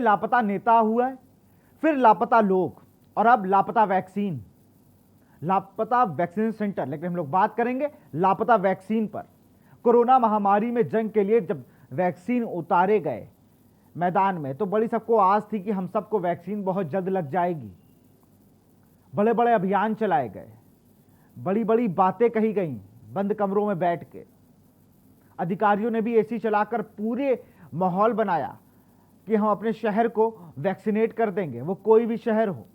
लापता नेता हुआ है, फिर लापता लोग और अब लापता वैक्सीन, लापता वैक्सीन सेंटर। लेकिन हम लोग बात करेंगे लापता वैक्सीन पर। कोरोना महामारी में जंग के लिए जब वैक्सीन उतारे गए मैदान में तो बड़ी सबको आस थी कि हम सबको वैक्सीन बहुत जल्द लग जाएगी। बड़े बड़े अभियान चलाए गए, बड़ी बड़ी बातें कही गई बंद कमरों में बैठ के। अधिकारियों ने भी एसी चलाकर पूरे माहौल बनाया कि हम अपने शहर को वैक्सीनेट कर देंगे, वो कोई भी शहर हो।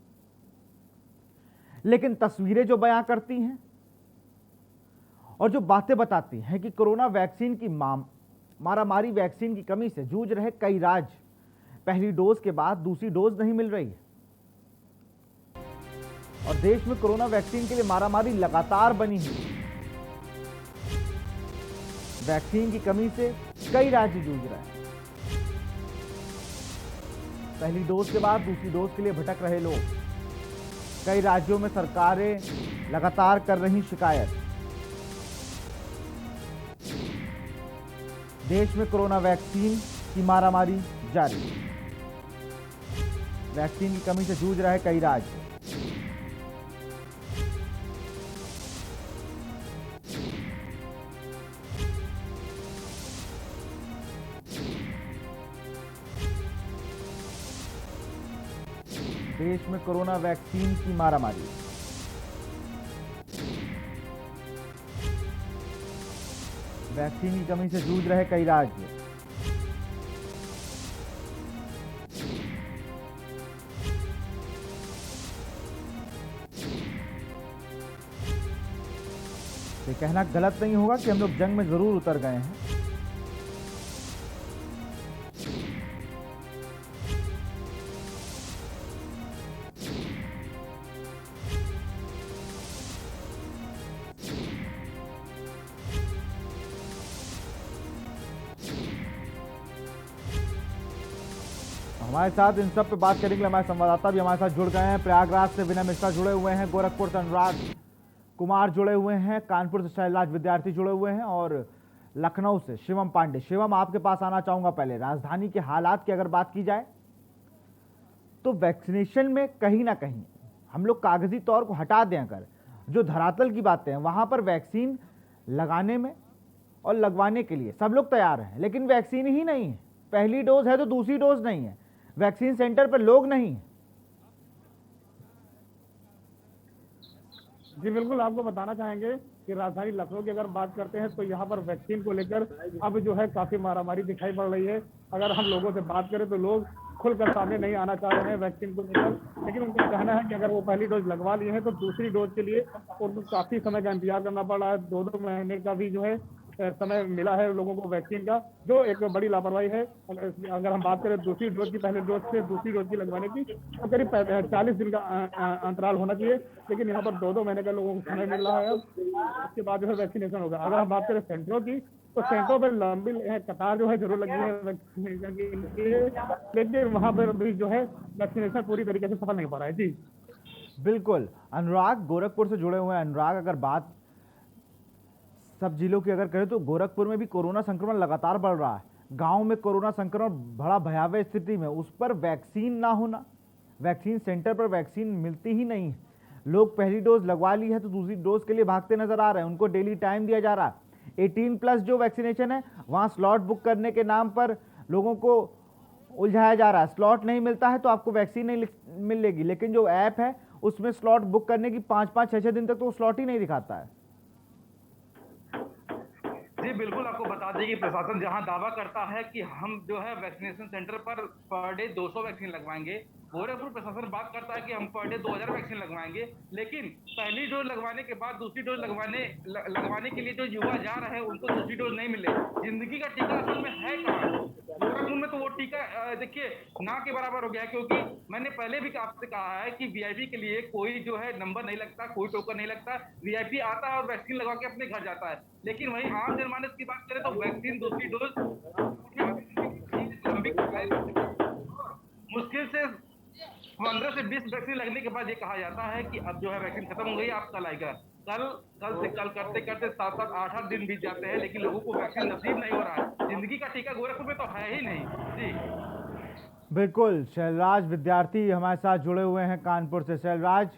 लेकिन तस्वीरें जो बयां करती हैं और जो बातें बताती हैं कि कोरोना वैक्सीन की मारामारी वैक्सीन की कमी से जूझ रहे कई राज्य, पहली डोज के बाद दूसरी डोज नहीं मिल रही है और देश में कोरोना वैक्सीन के लिए मारामारी लगातार बनी हुई है। वैक्सीन की कमी से कई राज्य जूझ रहे हैं। पहली डोज के बाद दूसरी डोज के लिए भटक रहे लोग। कई राज्यों में सरकारें लगातार कर रही शिकायत। देश में कोरोना वैक्सीन की मारामारी जारी। वैक्सीन की कमी से जूझ रहे कई राज्य। देश में कोरोना वैक्सीन की मारामारी। वैक्सीन की कमी से जूझ रहे कई राज्य। ये कहना गलत नहीं होगा कि हम लोग जंग में जरूर उतर गए हैं। हमारे साथ इन सब पे बात करने के लिए हमारे संवाददाता भी हमारे साथ जुड़ गए हैं। प्रयागराज से विनय मिश्रा जुड़े हुए हैं, गोरखपुर से अनुराग कुमार जुड़े हुए हैं, कानपुर से शैलराज विद्यार्थी जुड़े हुए हैं और लखनऊ से शिवम पांडे। शिवम, आपके पास आना चाहूंगा। पहले राजधानी के हालात की अगर बात की जाए तो वैक्सीनेशन में कहीं ना कहीं हम लोग कागजी तौर को हटा दें, अगर जो धरातल की बातें हैं वहां पर वैक्सीन लगाने में और लगवाने के लिए सब लोग तैयार हैं, लेकिन वैक्सीन ही नहीं है। पहली डोज है तो दूसरी डोज नहीं है, वैक्सीन सेंटर पर लोग नहीं है। जी बिल्कुल, आपको बताना चाहेंगे कि राजधानी लखनऊ की अगर बात करते हैं तो यहाँ पर वैक्सीन को लेकर अब जो है काफी मारामारी दिखाई पड़ रही है। अगर हम लोगों से बात करें तो लोग खुलकर सामने नहीं आना चाह रहे हैं वैक्सीन को लेकर, लेकिन उनका कहना है कि अगर वो पहली डोज लगवा लिए हैं तो दूसरी डोज के लिए उनको काफी समय का इंतजार करना पड़ रहा है। 2-2 महीने का भी जो है समय मिला है लोगों को वैक्सीन का, जो एक बड़ी लापरवाही है। अगर हम बात करें दूसरी डोज की, पहले डोज से दूसरी डोज की लगवाने की, तो करीब 40 दिन का अंतराल होना चाहिए, लेकिन यहाँ पर 2-2 महीने का लोगों को समय मिल रहा है। उसके बाद जो है वैक्सीनेशन होगा। अगर हम बात करें सेंटरों की, तो सेंटरों पर लंबी कतार जो है जरूर लगी है वैक्सीनेशन के लिए, लेकिन वहाँ पर भी जो है वैक्सीनेशन पूरी तरीके से सफल नहीं पा रहा है। जी बिल्कुल। अनुराग गोरखपुर से जुड़े हुए हैं। अनुराग, अगर बात सब जिलों की अगर करें तो गोरखपुर में भी कोरोना संक्रमण लगातार बढ़ रहा है। गांव में कोरोना संक्रमण बड़ा भयावह स्थिति में, उस पर वैक्सीन ना होना, वैक्सीन सेंटर पर वैक्सीन मिलती ही नहीं है। लोग पहली डोज लगवा ली है तो दूसरी डोज के लिए भागते नजर आ रहे हैं। उनको डेली टाइम दिया जा रहा है। 18+ जो वैक्सीनेशन है वहां स्लॉट बुक करने के नाम पर लोगों को उलझाया जा रहा है। स्लॉट नहीं मिलता है तो आपको वैक्सीन नहीं मिलेगी, लेकिन जो ऐप है उसमें स्लॉट बुक करने की 5-5, 6-6 दिन तक तो स्लॉट ही नहीं दिखाता है। जी बिल्कुल, आपको बता दें कि प्रशासन जहां दावा करता है कि हम जो है vaccination centre per day 200 vaccine लगवाएंगे, गोरखपुर प्रशासन बात करता है कि हम पर डे 2000 वैक्सीन लगवाएंगे, लेकिन पहली डोज लगवाने के बाद दूसरी डोज लगवाने के लिए जो युवा जा रहे हैं उनको दूसरी डोज नहीं मिले। जिंदगी का टीका असल में है कहाँ? गोरखपुर में तो वो टीका देखिए ना के बराबर हो गया है, क्योंकि मैंने पहले भी आपसे कहा है कि वीआईपी के लिए कोई जो है नंबर नहीं लगता, कोई टोकन नहीं लगता। वीआईपी आता है और वैक्सीन लगवा के अपने घर जाता है, लेकिन वहीं आम जनमानस की बात करें तो वैक्सीन दूसरी डोज लंबी मुश्किल से 15 से 20 वैक्सीन लगने के बाद ये कहा जाता है कि अब जो है वैक्सीन खत्म हो गई, आप कल आएगा। कल करते करते 7-7, 8-8 दिन बीत जाते हैं, लेकिन लोगों को वैक्सीन नसीब नहीं हो रहा है। जिंदगी का टीका गोरखपुर में तो है ही नहीं। जी बिल्कुल, शैलराज विद्यार्थी हमारे साथ जुड़े हुए हैं कानपुर से। शैलराज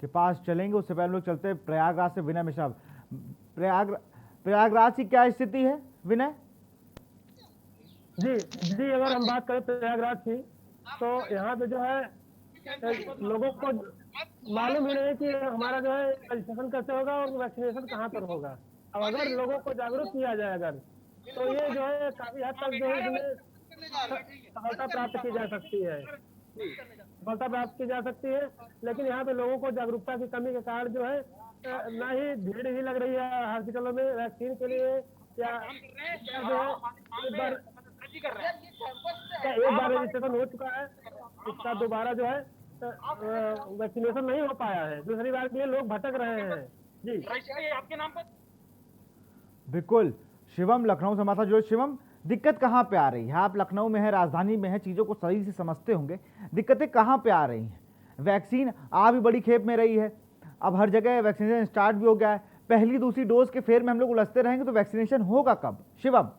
के पास चलेंगे, उससे पहले हम लोग चलते हैं प्रयागराज से विनय मिश्रा। प्रयागराज की क्या स्थिति है विनय? जी जी, अगर हम बात करें प्रयागराज की, तो यहाँ पे जो है लोगों को मालूम ही नहीं कि हमारा जो है रजिस्ट्रेशन कैसे होगा और वैक्सीनेशन कहाँ पर होगा। अब अगर लोगों को जागरूक किया जाए अगर, तो ये जो है काफी हद तक जो है इसमें सफलता प्राप्त की जा सकती है, सफलता प्राप्त की जा सकती है। लेकिन यहाँ पे लोगों को जागरूकता की कमी के कारण जो है ना ही भीड़ ही लग रही है हॉस्पिटलों में वैक्सीन के लिए, या जो है एक बार रजिस्ट्रेशन हो चुका है, इसका दोबारा जो है वैक्सीनेशन नहीं हो पाया है। दूसरी बार के लिए लोग भटक रहे हैं। जी आपके नाम पर बिल्कुल। शिवम लखनऊ से हमारे साथ जुड़े। शिवम, दिक्कत कहाँ पे आ रही है? आप लखनऊ में है, राजधानी में है, चीज़ों को सही से समझते होंगे, दिक्कतें कहाँ पे आ रही हैं? वैक्सीन आ भी बड़ी खेप में रही है, अब हर जगह वैक्सीनेशन स्टार्ट भी हो गया है, पहली दूसरी डोज के फेर में हम लोग उलझते रहेंगे तो वैक्सीनेशन होगा कब? शिवम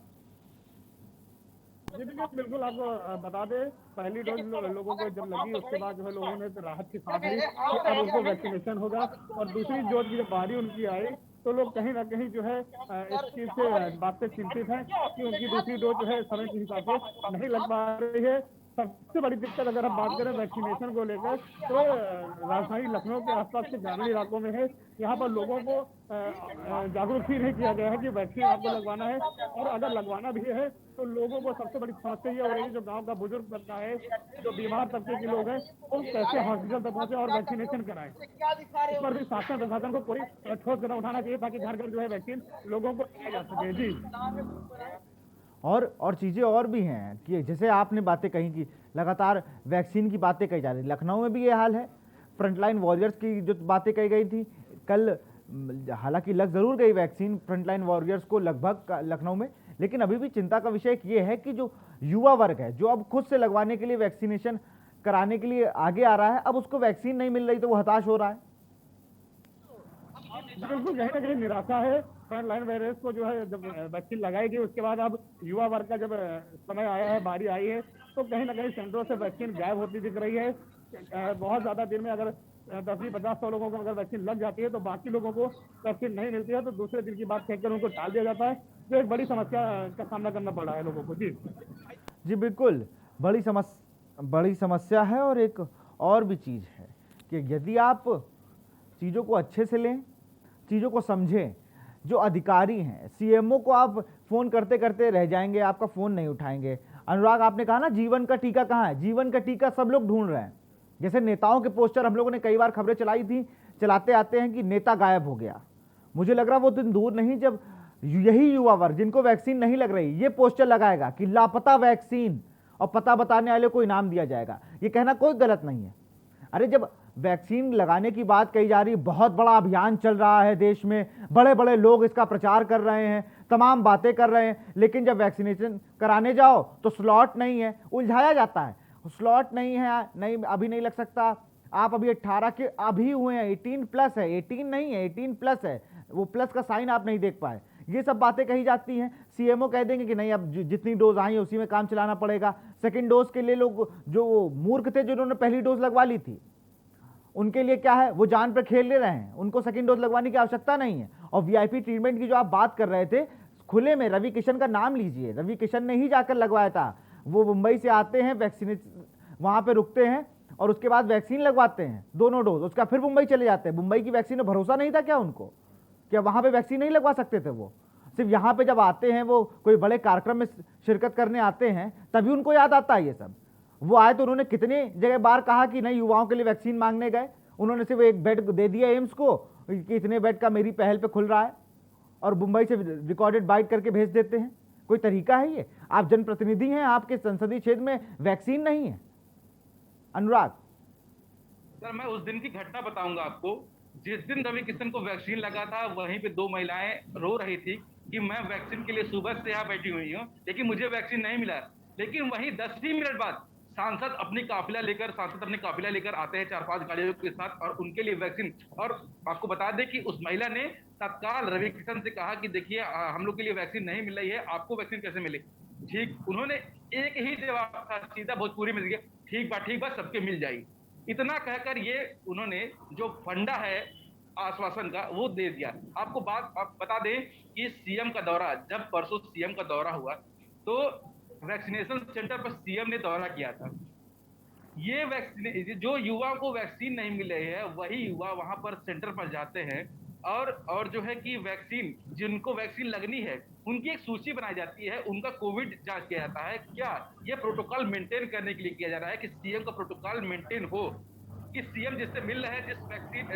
जी बिल्कुल, आपको बता दें, पहली डोज लोगों को जब लगी उसके बाद जो है लोगों ने राहत की सांस ली कि अब उनको वैक्सीनेशन होगा। और दूसरी डोज की जब बारी उनकी आई तो लोग कहीं ना कहीं जो है इस चीज से बात से चिंतित हैं कि उनकी दूसरी डोज जो है समय के हिसाब से नहीं लग पा रही है। सबसे बड़ी दिक्कत अगर हम बात करें वैक्सीनेशन को लेकर, तो राजधानी लखनऊ के आसपास के ग्रामीण इलाकों में है। यहाँ पर लोगों को जागरूक ही नहीं किया गया है कि वैक्सीन आपको लगवाना है, और अगर लगवाना भी है तो लोगों को सबसे बड़ी समस्या ये हो रही है, जो गांव का बुजुर्ग बनता है, जो बीमार तबके के लोग हैं, वो कैसे हॉस्पिटल तक पहुंचे और वैक्सीनेशन कराएं। इस पर भी शासन प्रशासन को कोई ठोस कदम उठाना चाहिए ताकि घर घर जो है वैक्सीन लोगों को दिया जा सके। जी और चीज़ें और भी हैं कि जैसे आपने बातें कही कि लगातार वैक्सीन की बातें कही जा रही, लखनऊ में भी ये हाल है। फ्रंटलाइन वॉरियर्स की जो बातें कही गई थी कल, हालांकि लग ज़रूर गई वैक्सीन फ्रंटलाइन वॉरियर्स को लगभग लखनऊ में, लेकिन अभी भी चिंता का विषय ये है कि जो युवा वर्ग है, जो अब खुद से लगवाने के लिए वैक्सीनेशन कराने के लिए आगे आ रहा है, अब उसको वैक्सीन नहीं मिल रही तो वो हताश हो रहा है। बिल्कुल, कहीं ना कहीं निराशा है। फ्रंट लाइन वॉरियर्स को जो है जब वैक्सीन लगाई गई उसके बाद अब युवा वर्ग का जब समय आया है, बारी आई है, तो कहीं ना कहीं सेंटरों से वैक्सीन गायब होती दिख रही है। बहुत ज्यादा दिन में अगर 10-20-50-100 लोगों को अगर वैक्सीन लग जाती है तो बाकी लोगों को वैक्सीन नहीं मिलती है, तो दूसरे दिन की बात कहकर उनको टाल दिया जाता है, जो एक बड़ी समस्या का सामना करना पड़ रहा है लोगों को। जी बिल्कुल, बड़ी समस्या है। और एक और भी चीज़ है कि यदि आप चीज़ों को अच्छे से लें, चीज़ों को समझें, जो अधिकारी हैं, सीएमओ को आप फ़ोन करते करते रह जाएंगे, आपका फ़ोन नहीं उठाएंगे। अनुराग, आपने कहा ना जीवन का टीका कहाँ है? जीवन का टीका सब लोग ढूंढ रहे हैं। जैसे नेताओं के पोस्टर हम लोगों ने कई बार खबरें चलाई थी, चलाते आते हैं कि नेता गायब हो गया। मुझे लग रहा वो दिन दूर नहीं जब यही युवा वर्ग जिनको वैक्सीन नहीं लग रही ये पोस्टर लगाएगा कि लापता वैक्सीन, और पता बताने वाले को इनाम दिया जाएगा। ये कहना कोई गलत नहीं है। अरे जब वैक्सीन लगाने की बात कही जा रही, बहुत बड़ा अभियान चल रहा है देश में, बड़े बड़े लोग इसका प्रचार कर रहे हैं, तमाम बातें कर रहे हैं, लेकिन जब वैक्सीनेशन कराने जाओ तो स्लॉट नहीं है, उलझाया जाता है। स्लॉट नहीं है, नहीं अभी नहीं लग सकता, आप अभी 18 के अभी हुए हैं, 18 प्लस है, 18 नहीं है, 18 प्लस है, वो प्लस का साइन आप नहीं देख पाए। ये सब बातें कही जाती हैं। सीएमओ कह देंगे कि नहीं, अब जितनी डोज आई है उसी में काम चलाना पड़ेगा। सेकंड डोज के लिए लोग जो मूर्ख थे जिन्होंने पहली डोज लगवा ली थी, उनके लिए क्या है, वो जान पर खेल ले रहे हैं, उनको सेकंड डोज लगवाने की आवश्यकता नहीं है। और वीआईपी ट्रीटमेंट की जो आप बात कर रहे थे, खुले में रवि किशन का नाम लीजिए, रवि किशन ने ही जाकर लगवाया था। वो मुंबई से आते हैं, वैक्सीनेशन वहाँ पे रुकते हैं और उसके बाद वैक्सीन लगवाते हैं, दोनों डोज, उसका फिर मुंबई चले जाते हैं। मुंबई की वैक्सीन में भरोसा नहीं था क्या उनको? क्या वहाँ पे वैक्सीन नहीं लगवा सकते थे? वो सिर्फ यहाँ पे जब आते हैं, वो कोई बड़े कार्यक्रम में शिरकत करने आते हैं, तभी उनको याद आता है ये सब। वो आए तो उन्होंने कितने जगह बार कहा कि नहीं, युवाओं के लिए वैक्सीन मांगने गए, उन्होंने सिर्फ एक बेड दे दिया एम्स को कि इतने बेड का मेरी पहल पे खुल रहा है, और मुंबई से रिकॉर्डेड बाइट करके भेज देते हैं। कोई तरीका है ये? आप जनप्रतिनिधि हैं, आपके संसदीय क्षेत्र में वैक्सीन नहीं है। अनुराग सर, मैं उस दिन की घटना बताऊंगा आपको। जिस दिन रवि किशन को वैक्सीन लगा था, वहीं पे 2 महिलाएं रो रही थी कि मैं वैक्सीन के लिए सुबह से यहाँ बैठी हुई हूँ, लेकिन मुझे वैक्सीन नहीं मिला। लेकिन वहीं 10 ही मिनट बाद सांसद अपनी काफिला लेकर आते हैं 4-5 गाड़ियों के साथ, और उनके लिए वैक्सीन। और आपको बता दें कि उस महिला ने तत्काल रवि किशन से कहा कि देखिए, हम लोग के लिए वैक्सीन नहीं मिल रही है, आपको वैक्सीन कैसे मिले? ठीक, उन्होंने एक ही जवाब था सीधा भोजपुरी में, ठीक बा सबके मिल जाएगी। इतना कहकर ये उन्होंने जो फंडा है आश्वासन का वो दे दिया। आपको बात आप बता दें कि सीएम का दौरा, जब परसों सीएम का दौरा हुआ तो वैक्सीनेशन सेंटर पर सीएम ने दौरा किया था। ये वैक्सीन, जो युवाओं को वैक्सीन नहीं मिल रही है वही युवा वहां पर सेंटर पर जाते हैं और जो है कि वैक्सीन, जिनको वैक्सीन लगनी है उनकी एक सूची बनाई जाती है, उनका कोविड जांच किया जाता है। क्या ये प्रोटोकॉल मेंटेन करने के लिए किया जा रहा है कि सीएम का प्रोटोकॉल मेंटेन हो, कि सीएम जिससे मिल रहे हैं,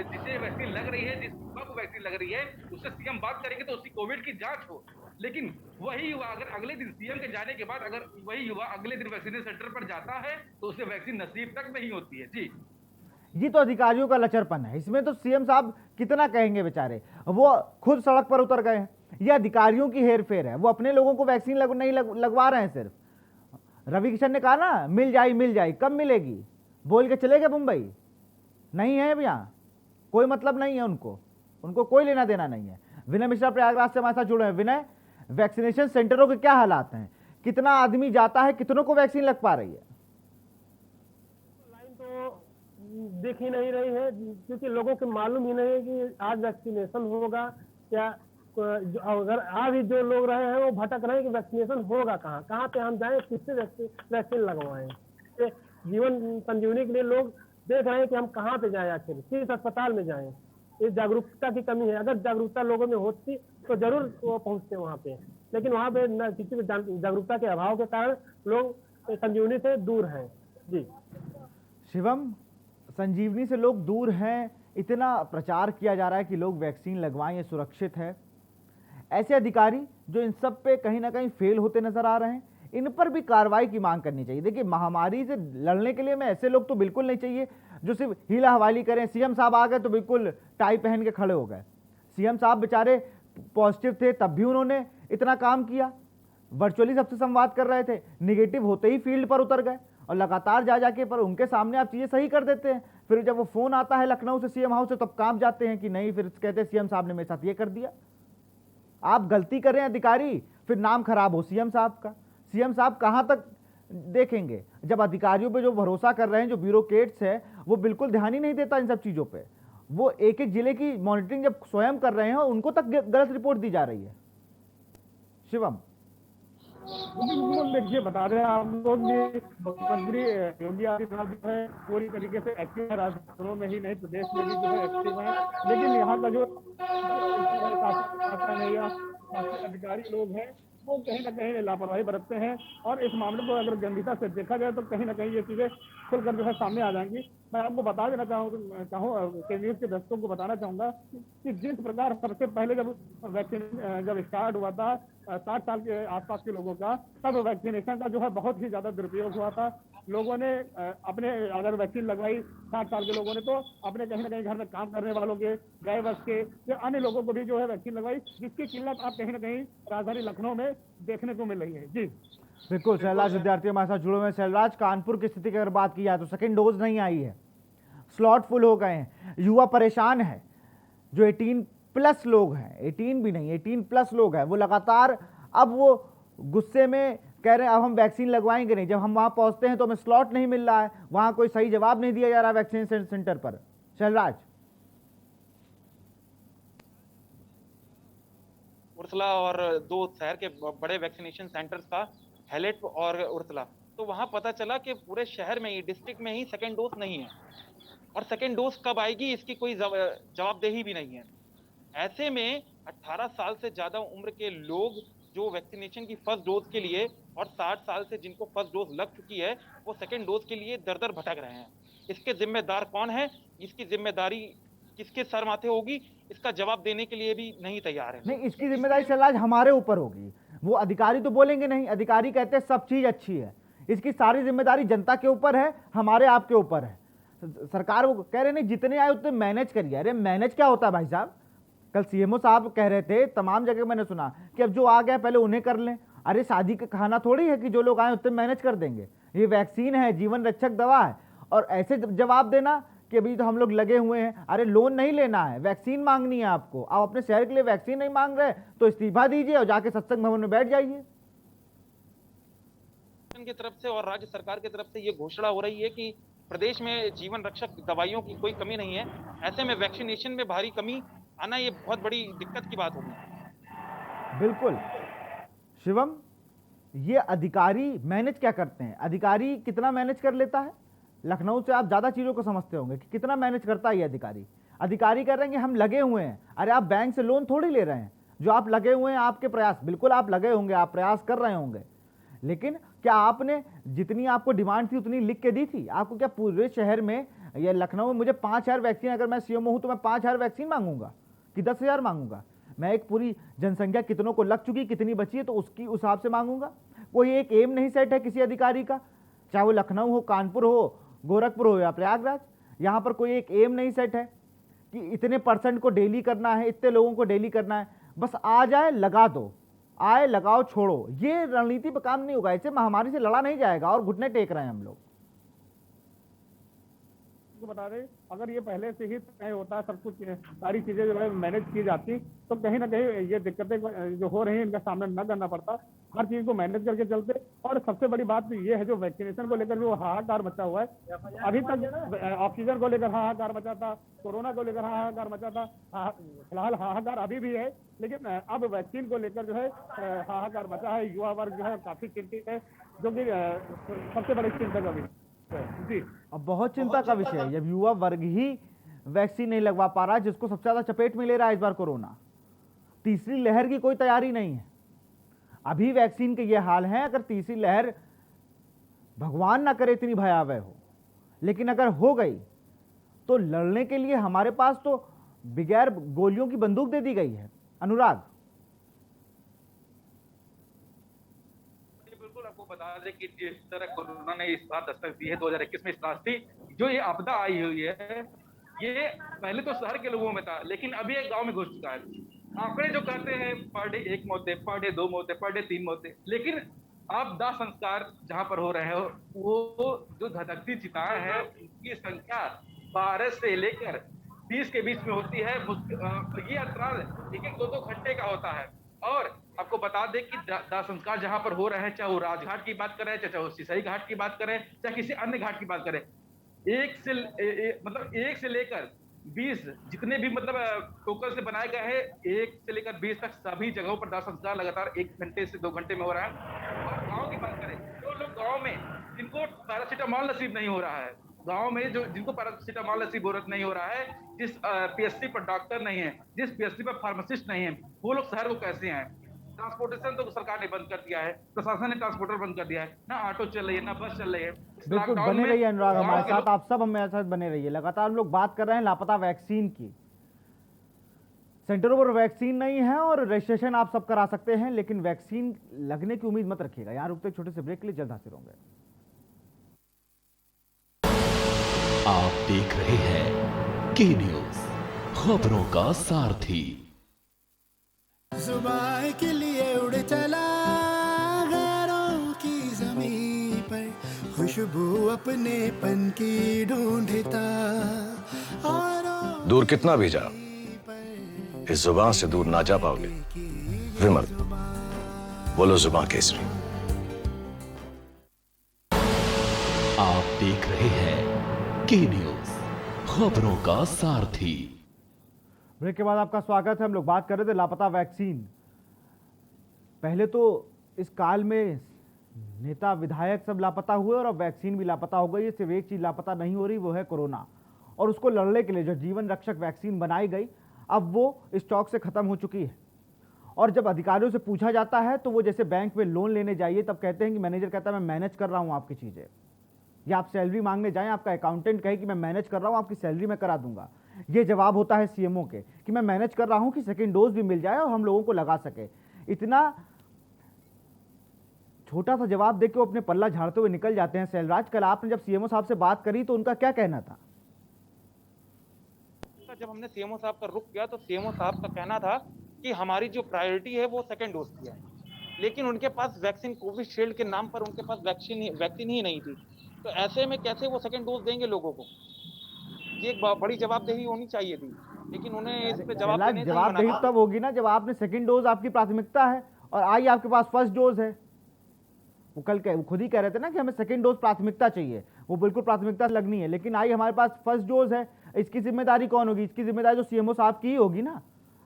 जिसे वैक्सीन लग रही है, जिस युवा को वैक्सीन लग रही है उससे सीएम बात करेंगे तो उसकी कोविड की जांच हो। लेकिन वही युवा अगर अगले दिन सीएम के जाने के बाद अगर वही युवा अगले दिन वैक्सीनेशन सेंटर पर जाता है तो उसे वैक्सीन नसीब तक नहीं होती है। जी, ये तो अधिकारियों का लचरपन है, इसमें तो सीएम साहब कितना कहेंगे बेचारे, वो खुद सड़क पर उतर गए हैं। ये अधिकारियों की हेरफेर है, वो अपने लोगों को वैक्सीन नहीं लगवा रहे हैं। सिर्फ रवि किशन ने कहा ना मिल जाए, कब मिलेगी बोल के चले गए मुंबई, नहीं है अब यहाँ कोई मतलब नहीं है उनको कोई लेना देना नहीं है। विनय मिश्रा प्रयागराज से हमारे साथ जुड़े हैं। विनय, वैक्सीनेशन सेंटरों के क्या हालात हैं, कितना आदमी जाता है, कितनों को वैक्सीन लग पा रही है? लाइन तो दिख ही नहीं रही है, क्योंकि लोगों को मालूम ही नहीं है कि आज वैक्सीनेशन होगा क्या। अगर आज ही जो लोग रहे हैं वो भटक रहे हैं कि वैक्सीनेशन होगा कहाँ पे हम जाएं, किससे वैक्सीन लगवाएं। जीवन संजीवनी के लिए लोग देख रहे हैं कि हम कहाँ पे जाएं, आखिर किस अस्पताल में जाएं। इस जागरूकता की कमी है। अगर जागरूकता लोगों में होती तो जरूर वो पहुंचते वहाँ पे, लेकिन वहाँ पे न किसी जागरूकता के अभाव के कारण लोग संजीवनी से दूर हैं। जी शिवम, संजीवनी से लोग दूर हैं, इतना प्रचार किया जा रहा है कि लोग वैक्सीन लगवाएं, ये सुरक्षित है। ऐसे अधिकारी जो इन सब पे कहीं ना कहीं फेल होते नजर आ रहे हैं, इन पर भी कार्रवाई की मांग करनी चाहिए। देखिए, महामारी से लड़ने के लिए में ऐसे लोग तो बिल्कुल नहीं चाहिए जो सिर्फ हीला हवाली करें। सीएम साहब आ गए तो बिल्कुल टाई पहन के खड़े हो गए। सीएम साहब बेचारे पॉजिटिव थे तब भी उन्होंने इतना काम किया, वर्चुअली सबसे संवाद कर रहे थे, निगेटिव होते ही फील्ड पर उतर गए और लगातार जाके पर उनके सामने आप चीज़ें सही कर देते हैं। फिर जब वो फोन आता है लखनऊ से, सीएम हाउस से, तब कांप जाते हैं कि नहीं, फिर कहते हैं सीएम साहब ने मेरे साथ ये कर दिया। आप गलती कर रहे हैं अधिकारी, फिर नाम खराब हो सीएम साहब का। सीएम साहब कहाँ तक देखेंगे जब अधिकारियों पे जो भरोसा कर रहे हैं, जो ब्यूरोक्रेट्स है, वो बिल्कुल ध्यान ही नहीं देता इन सब चीज़ों पे। वो एक एक जिले की मॉनिटरिंग जब स्वयं कर रहे हैं, उनको तक गलत रिपोर्ट दी जा रही है। शिवम, बिल्कुल, देखिए बता रहे हैं आप लोग भी, मुख्यमंत्री योगी आदित्यनाथ जो है पूरी तरीके से एक्टिव है, राज्यों में ही नहीं प्रदेश में भी जो है एक्टिव है। लेकिन यहाँ का जो अधिकारी लोग हैं वो कहीं ना कहीं लापरवाही बरतते हैं, और इस मामले को अगर गंभीरता से देखा जाए तो कहीं ना कहीं ये चीजें खुलकर जो है सामने आ जाएंगी। मैं आपको बता देना चाहूँ के न्यूज के दर्शकों को बताना चाहूंगा कि जिस प्रकार सबसे पहले जब वैक्सीन जब स्टार्ट हुआ था 60 साल के आसपास के लोगों का, तब वैक्सीनेशन का जो है बहुत ही ज्यादा दुरुपयोग हुआ था। लोगों ने अपने अगर वैक्सीन लगवाई 60 साल के लोगों ने, तो अपने कहीं ना कहीं घर में काम करने वालों के, गए वर्ष के या अन्य लोगों को भी जो है वैक्सीन लगवाई, जिसकी किल्लत आप कहीं ना कहीं राजधानी लखनऊ में देखने को मिल रही है। जी बिल्कुल। शैलराज विद्यार्थी हमारे साथ जुड़े हुए हैं। शैलराज, कानपुर की स्थिति की अगर बात की जाए तो सेकेंड डोज नहीं आई है, स्लॉट फुल हो गए हैं, युवा परेशान है। जो 18+ लोग हैं, 18 भी नहीं, 18+ लोग हैं, वो लगातार अब वो गुस्से में कह रहे हैं अब हम वैक्सीन लगवाएंगे नहीं। जब हम वहां पहुंचते हैं तो हमें स्लॉट नहीं मिल रहा है, वहां कोई सही जवाब नहीं दिया जा रहा है वैक्सीन सेंटर पर। शैलराज, उर्सला और 2 शहर के बड़े वैक्सीनेशन सेंटर्स था, हैलेट और उर्सला, तो वहां पता चला कि पूरे शहर में ही, डिस्ट्रिक्ट में ही सेकेंड डोज नहीं है, और सेकेंड डोज कब आएगी इसकी कोई जवाबदेही भी नहीं है। ऐसे में 18 साल से ज्यादा उम्र के लोग जो वैक्सीनेशन की फर्स्ट डोज के लिए, और 60 साल से जिनको फर्स्ट डोज लग चुकी है, वो सेकेंड डोज के लिए दर दर भटक रहे हैं। इसके जिम्मेदार कौन है, इसकी जिम्मेदारी किसके सर माथे होगी, इसका जवाब देने के लिए भी नहीं तैयार है। नहीं, इसकी जिम्मेदारी शैलराज हमारे ऊपर होगी। वो अधिकारी तो बोलेंगे नहीं, अधिकारी कहते हैं सब चीज अच्छी है। इसकी सारी जिम्मेदारी जनता के ऊपर है, हमारे आपके ऊपर है। सरकार वो कह रहे नहीं जितने आए उतने मैनेज करिए। अरे मैनेज क्या होता है भाई साहब? कल सीएमओ साहब कह रहे थे, तमाम जगह मैंने सुना कि अब जो आ गया पहले उन्हें कर लें। अरे शादी का खाना थोड़ी है कि जो लोग आए उतने मैनेज कर देंगे। ये वैक्सीन है, जीवन रक्षक दवा है, और ऐसे जवाब देना कि अभी तो हम लोग लगे हुए हैं। अरे लोन नहीं लेना है, वैक्सीन मांगनी है आपको। आप अपने शहर के लिए वैक्सीन नहीं मांग रहे तो इस्तीफा दीजिए और जाके सत्संग भवन में बैठ जाइए। की तरफ से और राज्य सरकार की तरफ से ये घोषणा हो रही है कि प्रदेश में जीवन रक्षक दवाइयों की कोई कमी नहीं है। ऐसे में वैक्सीनेशन में भारी कमी आना ये बहुत बड़ी दिक्कत की बात होगी। बिल्कुल शिवम, ये अधिकारी मैनेज क्या करते हैं? अधिकारी कितना मैनेज कर लेता है? लखनऊ से आप ज़्यादा चीज़ों को समझते होंगे कि कितना मैनेज करता है ये अधिकारी। अधिकारी कह रहे हैं कि हम लगे हुए हैं। अरे आप बैंक से लोन थोड़ी ले रहे हैं, जो आप लगे हुए हैं आपके प्रयास, बिल्कुल आप लगे होंगे, आप प्रयास कर रहे होंगे, लेकिन क्या आपने जितनी आपको डिमांड थी उतनी लिख के दी थी? आपको क्या पूरे शहर में या लखनऊ में मुझे 5,000 वैक्सीन, अगर मैं सीएमओ हूं तो मैं 5,000 वैक्सीन मांगूंगा कि 10,000 मांगूंगा? मैं एक पूरी जनसंख्या कितनों को लग चुकी, कितनी बची है, तो उसकी उस हिसाब से मांगूंगा। कोई एक एम नहीं सेट है किसी अधिकारी का, चाहे वो लखनऊ हो, कानपुर हो, गोरखपुर हो या प्रयागराज। यहाँ पर कोई एक एम नहीं सेट है कि इतने % को डेली करना है, इतने लोगों को डेली करना है। बस आ जाए लगा दो, आए लगाओ छोड़ो, ये रणनीति पर काम नहीं होगा। इससे महामारी से लड़ा नहीं जाएगा और घुटने टेक रहे हैं हम लोग। को बता दें, अगर ये पहले से ही तय होता, सब कुछ सारी चीजें जो है मैनेज की जाती, तो कहीं ना कहीं ये दिक्कतें जो हो रही हैं इनका सामना न करना पड़ता। हर चीज को मैनेज करके चलते। और सबसे बड़ी बात ये है, जो वैक्सीनेशन को लेकर जो हाहाकार मचा हुआ है, अभी तक ऑक्सीजन को लेकर हाहाकार मचा था, कोरोना को लेकर हाहाकार मचा था, फिलहाल हाहाकार अभी भी है, लेकिन अब वैक्सीन को लेकर जो है हाहाकार मचा है। युवा वर्ग जो है काफी चिंतित है, जो कि सबसे बड़ी चिंता का विषय जी। अब बहुत चिंता का विषय है जब युवा वर्ग ही वैक्सीन नहीं लगवा पा रहा है, जिसको सबसे ज्यादा चपेट में ले रहा है इस बार कोरोना। तीसरी लहर की कोई तैयारी नहीं है। अभी वैक्सीन के ये हाल है, अगर तीसरी लहर भगवान ना करे इतनी भयावह हो, लेकिन अगर हो गई तो लड़ने के लिए हमारे पास तो बगैर गोलियों की बंदूक दे दी गई है। अनुराग, आपको बता दें कि जिस तरह कोरोना ने इस बार दस्तक दी है 2021 में, इस राशि जो ये आपदा आई हुई है, ये पहले तो शहर के लोगों में था, लेकिन अभी एक गांव में घुस चुका है। आंकड़े जो कहते हैं पर डे 1 मौतें, पर डे 2 मौतें, पर डे 3 मौतें, लेकिन आप दाह संस्कार जहां पर हो रहे हो, वो जो धधकती चिताएं हैं उनकी संख्या 12 से लेकर 20 के बीच में होती है। ये अंतराल 1-2 घंटे का होता है। और आपको बता दें कि दाह संस्कार जहां पर हो रहे हैं, चाहे वो राजघाट की बात करें, चाहे वो सिसई घाट की बात करें, चाहे किसी अन्य घाट की बात करें, एक से लेकर 20 जितने भी टोकन से बनाए गए हैं, 1 से लेकर 20 तक सभी जगहों पर दाह संस्कार लगातार 1 घंटे से 2 घंटे में हो रहा है। और गांव की बात करें, जो लोग गांव में जिनको पैरासीटामोल नसीब नहीं हो रहा है, गांव में जो जिनको पैरासीटामोल नसीब नहीं हो रहा है, जिस पीएचसी पर डॉक्टर नहीं है, जिस पीएचसी पर फार्मासिस्ट नहीं है, वो लोग शहर को कैसे आए? ट्रांसपोर्टेशन तो सरकार ने बंद कर दिया है, प्रशासन ने ट्रांसपोर्टर बंद कर दिया है, ना ऑटो चल रही है, ना बस चल रही है। बिल्कुल बने रहिए अनुराग हमारे साथ, आप सब हमारे साथ बने रहिए। लगातार हम लोग बात कर रहे हैं लापता वैक्सीन की। सेंटरों पर वैक्सीन नहीं है और रजिस्ट्रेशन आप सब करा सकते हैं, लेकिन वैक्सीन लगने की उम्मीद मत रखिएगा। यहाँ रुकते छोटे से ब्रेक के लिए, जल्द हाजिर होंगे। आप देख रहे हैं के न्यूज, खबरों का सारथी। जुबान के लिए उड़ चला गैरों की ज़मीं पर, खुशबू अपने पन की ढूंढता। दूर कितना भी जा, इस जुबान से दूर ना जा पाओगे। विमल, बोलो जुबान केसरी। आप देख रहे हैं के न्यूज, खबरों का सारथी। ब्रेक के बाद आपका स्वागत है। हम लोग बात कर रहे थे लापता वैक्सीन। पहले तो इस काल में नेता विधायक सब लापता हुए और अब वैक्सीन भी लापता हो गई है। सिर्फ एक चीज लापता नहीं हो रही, वो है कोरोना। और उसको लड़ने के लिए जो जीवन रक्षक वैक्सीन बनाई गई, अब वो स्टॉक से खत्म हो चुकी है। और जब अधिकारियों से पूछा जाता है तो वो जैसे बैंक में लोन लेने जाइए तब कहते हैं कि मैनेजर कहता है मैं मैनेज कर रहा हूँ आपकी चीजें, या आप सैलरी मांगने जाएं, आपका अकाउंटेंट कहे कि मैं मैनेज कर रहा हूँ, आपकी सैलरी मैं करा दूंगा। ये जवाब होता है सीएमओ के कि मैं मैनेज कर रहा हूं कि सेकंड डोज भी मिल जाए और हम लोगों को लगा सके। इतना छोटा सा जवाब देके वो अपने पल्ला झाड़ते हुए निकल जाते हैं। सैलराज, कल आपने जब सीएमओ साहब से बात करी तो उनका क्या कहना था? जब हमने सीएमओ साहब का रुख किया तो सीएमओ साहब का कहना था कि हमारी जो प्रायोरिटी है वो सेकंड डोज की है, लेकिन उनके पास वैक्सीन कोविशील्ड के नाम पर उनके पास वैक्सीन ही नहीं थी। तो ऐसे में कैसे वो सेकंड डोज देंगे लोगों को? ये एक बड़ी जवाबदेही होनी चाहिए थी, लेकिन उन्हें इस पे जवाबदेही तब होगी ना जब आपने सेकंड डोज आपकी प्राथमिकता है और आई आपके पास फर्स्ट डोज है। वो वो खुद ही कह रहे थे ना कि हमें सेकेंड डोज प्राथमिकता चाहिए, वो बिल्कुल प्राथमिकता लगनी है। लेकिन आई हमारे पास फर्स्ट डोज है, इसकी जिम्मेदारी कौन होगी? इसकी जिम्मेदारी तो सीएमओ साहब की ही होगी ना।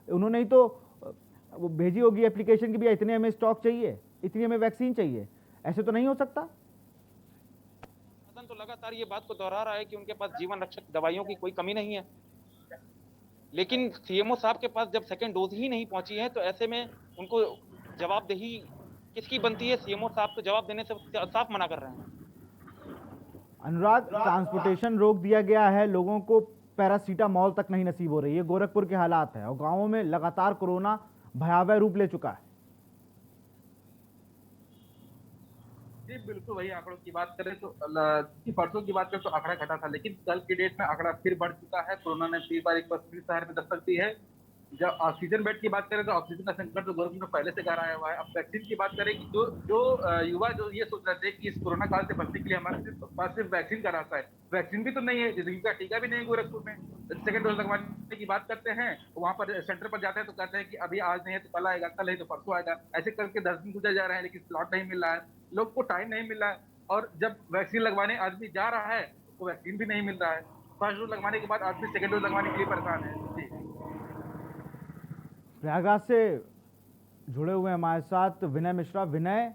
उन्होंने ही तो वो भेजी होगी एप्लीकेशन की भी इतने हमें स्टॉक चाहिए, इतनी हमें वैक्सीन चाहिए। ऐसे तो नहीं हो सकता। तो लगातार ये बात को दोहरा रहा है कि उनके पास जीवन रक्षक दवाइयों की कोई कमी नहीं है, लेकिन सीएमओ साहब के पास जब सेकेंड डोज ही नहीं पहुंची है तो ऐसे में उनको जवाबदेही किसकी बनती है? सीएमओ साहब तो जवाब देने से साफ मना कर रहे हैं। अनुराग, ट्रांसपोर्टेशन रोक दिया गया है, लोगों को पैरासीटामॉल तक नहीं नसीब हो रही है। गोरखपुर के हालात है और गांवों में लगातार कोरोना भयावह रूप ले चुका है। जी बिल्कुल, वही आंकड़ों की बात करें तो परसों की बात करें तो आंकड़ा घटा था, लेकिन कल की डेट में आंकड़ा फिर बढ़ चुका है। कोरोना ने फिर बार एक बार फिर शहर में दस्तक दी है। जब ऑक्सीजन बेड की बात करें तो ऑक्सीजन का संकट तो गोरखपुर में पहले से गहराया हुआ है। अब वैक्सीन की बात करें कि जो युवा जो ये सोच रहे थे कि इस कोरोना काल से बचने के लिए हमारे पास सिर्फ वैक्सीन का रास्ता है, वैक्सीन भी तो नहीं है, जिंदगी का टीका भी नहीं है गोरखपुर में। सेकंड डोज लगवाने की बात करते हैं, वहाँ पर सेंटर पर जाते हैं तो कहते हैं कि अभी आज नहीं है तो कल आएगा, कल है तो परसों आएगा। ऐसे करके 10 दिन गुजर जा रहे हैं, लेकिन स्लॉट नहीं मिल रहा है, लोग को टाइम नहीं मिल रहा है। और जब वैक्सीन लगवाने आदमी जा रहा है तो वैक्सीन भी नहीं मिल रहा है। फर्स्ट डोज लगवाने के बाद आदमी सेकंड डोज लगवाने के लिए परेशान है। जी, प्रयागराज से जुड़े हुए हमारे साथ विनय मिश्रा। विनय,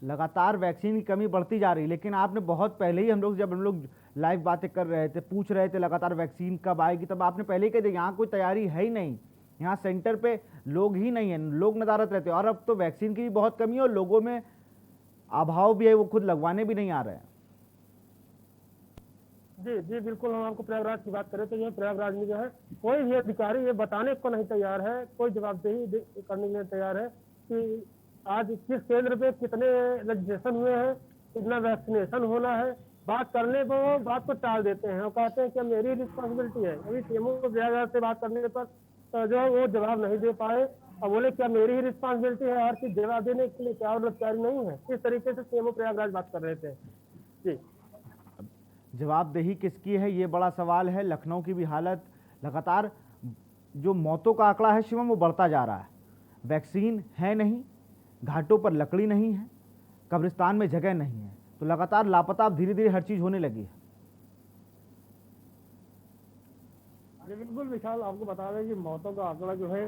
लगातार वैक्सीन की कमी बढ़ती जा रही है, लेकिन आपने बहुत पहले ही जब हम लोग लाइव बातें कर रहे थे, पूछ रहे थे लगातार वैक्सीन कब आएगी, तब आपने पहले ही कह दिया यहाँ कोई तैयारी है ही नहीं, यहाँ सेंटर पे लोग ही नहीं है, लोग नदारत रहते हैं। और अब तो वैक्सीन की भी बहुत कमी है और लोगों में अभाव भी है, वो खुद लगवाने भी नहीं आ रहे हैं। जी जी बिल्कुल, हम आपको प्रयागराज की बात करें तो ये प्रयागराज में जो है कोई भी अधिकारी ये बताने को नहीं तैयार है, कोई जवाबदेही करने के लिए तैयार है कि आज किस केंद्र पे कितने रजिस्ट्रेशन हुए हैं, कितना वैक्सीनेशन होना है। बात करने पर वो बात को टाल देते हैं और कहते हैं कि मेरी रिस्पॉन्सिबिलिटी है। अभी सीएमओ को प्रयागराज से बात करने पर तो जो है वो जवाब नहीं दे पाए और बोले क्या मेरी ही रिस्पॉन्सिबिलिटी है, हर चीज जवाब देने के लिए क्या और तैयारी नहीं है। इस तरीके से सीएमओ प्रयागराज बात कर रहे थे। जी, जवाबदेही किसकी है, ये बड़ा सवाल है। लखनऊ की भी हालत लगातार, जो मौतों का आंकड़ा है शिवम, वो बढ़ता जा रहा है। वैक्सीन है नहीं, घाटों पर लकड़ी नहीं है, कब्रिस्तान में जगह नहीं है, तो लगातार लापता अब धीरे धीरे हर चीज होने लगी है। बिल्कुल विशाल, आपको बता दें कि मौतों का आंकड़ा जो है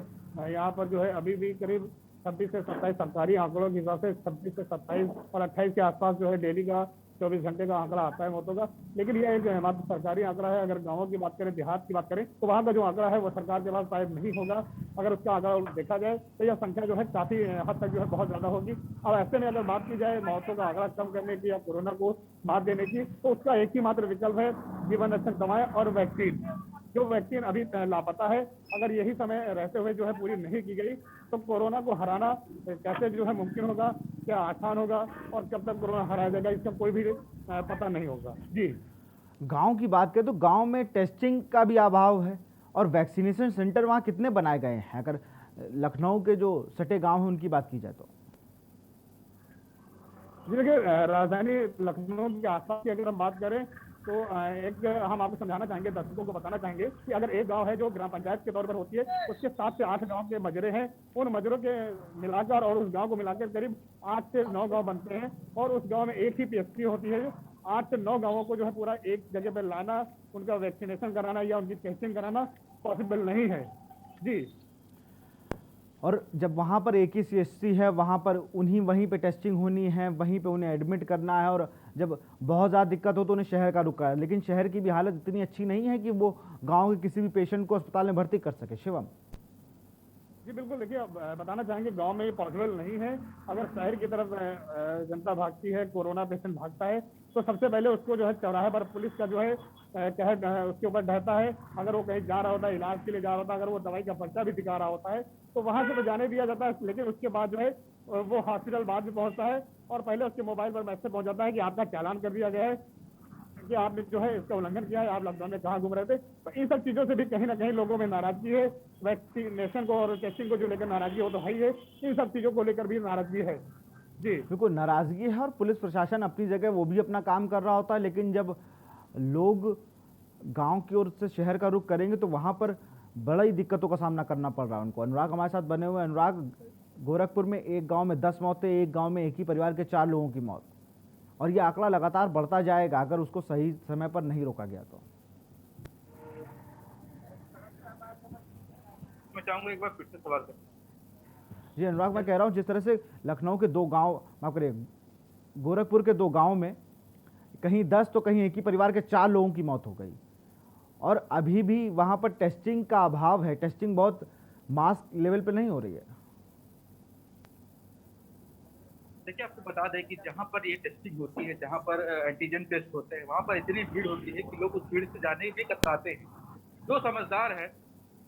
यहाँ पर जो है अभी भी करीब 26 से 27 सरकारी आंकड़ों के हिसाब से 26 से 27 और 28 के आसपास जो है डेली का 24 घंटे का आंकड़ा आता है मौतों का। लेकिन यह एक हमारा सरकारी आंकड़ा है। अगर गांवों की बात करें, देहात की बात करें, तो वहाँ का जो आंकड़ा है वो सरकार के पास शायद नहीं होगा। अगर उसका आंकड़ा देखा जाए तो यह संख्या जो है काफी हद तक जो है बहुत ज्यादा होगी। अब ऐसे में अगर बात की जाए मौतों का आंकड़ा कम करने की या कोरोना को मात देने की, तो उसका एक ही मात्र विकल्प है, जीवन रक्षक दवाएं और वैक्सीन। जो वैक्सीन अभी लापता है, अगर यही समय रहते हुए जो है पूरी नहीं की गई तो कोरोना को हराना कैसे जो है मुमकिन होगा, क्या आसान होगा और कब तक कोरोना हराया जाएगा, इसका कोई भी पता नहीं होगा। जी, गांव की बात करें तो गांव में टेस्टिंग का भी अभाव है और वैक्सीनेशन सेंटर वहां कितने बनाए गए हैं, अगर लखनऊ के जो सटे गांव हैं उनकी बात की जाए तो? देखिए, राजधानी लखनऊ के आसपास की अगर हम बात करें तो एक हम आपको समझाना चाहेंगे, दर्शकों को बताना चाहेंगे कि अगर एक गांव है जो ग्राम पंचायत के तौर पर होती है, उसके 7 से 8 गांव के मजरे हैं। उन मजरों के मिलाकर और उस गांव को मिलाकर करीब 8 से 9 गांव बनते हैं और उस गांव में एक ही पीएचसी होती है। 8 से 9 गांवों को जो है पूरा एक जगह पर लाना, उनका वैक्सीनेशन कराना या उनकी टेस्टिंग कराना पॉसिबल नहीं है। जी, और जब वहाँ पर एक ही सीएचसी है, वहाँ पर वहीं पे टेस्टिंग होनी है, वहीं पे उन्हें एडमिट करना है, और जब बहुत ज़्यादा दिक्कत हो तो उन्हें शहर का रुख करना है। लेकिन शहर की भी हालत इतनी अच्छी नहीं है कि वो गांव के किसी भी पेशेंट को अस्पताल में भर्ती कर सके। शिवम जी बिल्कुल, देखिए बताना चाहेंगे गांव में ये पॉसिबल नहीं है। अगर शहर की तरफ जनता भागती है, कोरोना पेशेंट भागता है, तो सबसे पहले उसको जो है चौराहे पर पुलिस का जो है कहर उसके ऊपर ढहता है। अगर वो कहीं जा रहा होता है, इलाज के लिए जा रहा होता है, अगर वो दवाई का पर्चा भी दिखा रहा होता है तो वहां से तो जाने दिया जाता है। लेकिन उसके बाद जो है वो हॉस्पिटल बाद में पहुंचता है और पहले उसके मोबाइल पर मैसेज पहुंच जाता है कि आपका चालान कर दिया गया है कि आपने जो है इसका उल्लंघन किया है, आप लॉकडाउन में कहाँ घूम रहे थे। तो इन सब चीजों से भी कहीं ना कहीं लोगों में नाराजगी है। वैक्सीनेशन को और टेस्टिंग को जो लेकर नाराजगी हो तो है ही है, इन सब चीजों को लेकर भी नाराजगी है। जी बिल्कुल नाराजगी है और पुलिस प्रशासन अपनी जगह वो भी अपना काम कर रहा होता है, लेकिन जब लोग गांव की ओर से शहर का रुख करेंगे तो वहां पर बड़ी दिक्कतों का सामना करना पड़ रहा है उनको। अनुराग हमारे साथ बने हुए। अनुराग, गोरखपुर में एक गांव में 10 मौतें, एक गांव में एक ही परिवार के 4 लोगों की मौत, और ये आंकड़ा लगातार बढ़ता जाएगा अगर उसको सही समय पर नहीं रोका गया तो। मैं चाहूंगा एक बार फिर से सवाल करें। जी अनुराग, मैं कह रहा हूँ जिस तरह से लखनऊ के 2 गांव, माफ करिए गोरखपुर के 2 गांव में कहीं 10 तो कहीं एक ही परिवार के 4 लोगों की मौत हो गई, और अभी भी वहां पर टेस्टिंग का अभाव है, टेस्टिंग बहुत मास लेवल पे नहीं हो रही है। देखिए, आपको बता दें कि जहाँ पर ये टेस्टिंग होती है, जहाँ पर एंटीजन टेस्ट होते हैं, वहाँ पर इतनी भीड़ होती है कि लोग उस भीड़ से जाने भी कतराते हैं। जो समझदार है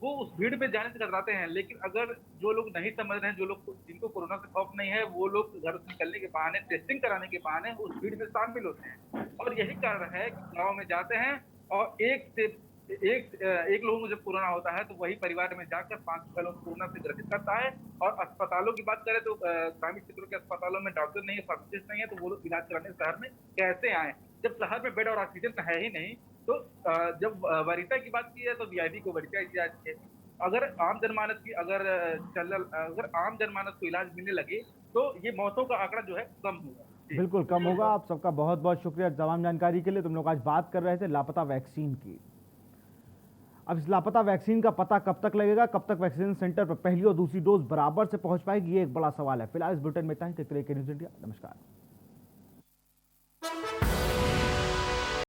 वो उस भीड़ में जाने से कतराते हैं, लेकिन अगर जो लोग नहीं समझ रहे हैं, जो लोग जिनको कोरोना से खौफ नहीं है, वो लोग घर से निकलने के बहाने, टेस्टिंग कराने के बहाने उस भीड़ में शामिल होते हैं। और यही कारण है कि गाँव में जाते हैं और एक लोगों को जब कोरोना होता है तो वही परिवार में जाकर 5 लोगों को कोरोना से ग्रसित करता है। और अस्पतालों की बात करें तो ग्रामीण क्षेत्रों के अस्पतालों में डॉक्टर नहीं है, फार्मासिस्ट नहीं है, तो वो लोग इलाज कराने शहर में कैसे आए? जब शहर में बेड और ऑक्सीजन है ही नहीं, तो जब वरीयता की बात की है तो वीआईपी को वरीयता दी जाती है। अगर आम जनमानस की अगर आम जनमानस को इलाज मिलने लगे तो ये मौतों का आंकड़ा जो है कम होगा। बिल्कुल कम होगा। आप सबका बहुत बहुत शुक्रिया तमाम जानकारी के लिए। तुम लोग आज बात कर रहे थे लापता वैक्सीन की। अब इस लापता वैक्सीन का पता कब तक लगेगा, कब तक वैक्सीन सेंटर पर पहली और दूसरी डोज बराबर से पहुंच पाएगी, ये एक बड़ा सवाल है। फिलहाल इस बुलेटिन में इतना ही। देखते रहिए के न्यूज़ इंडिया। नमस्कार।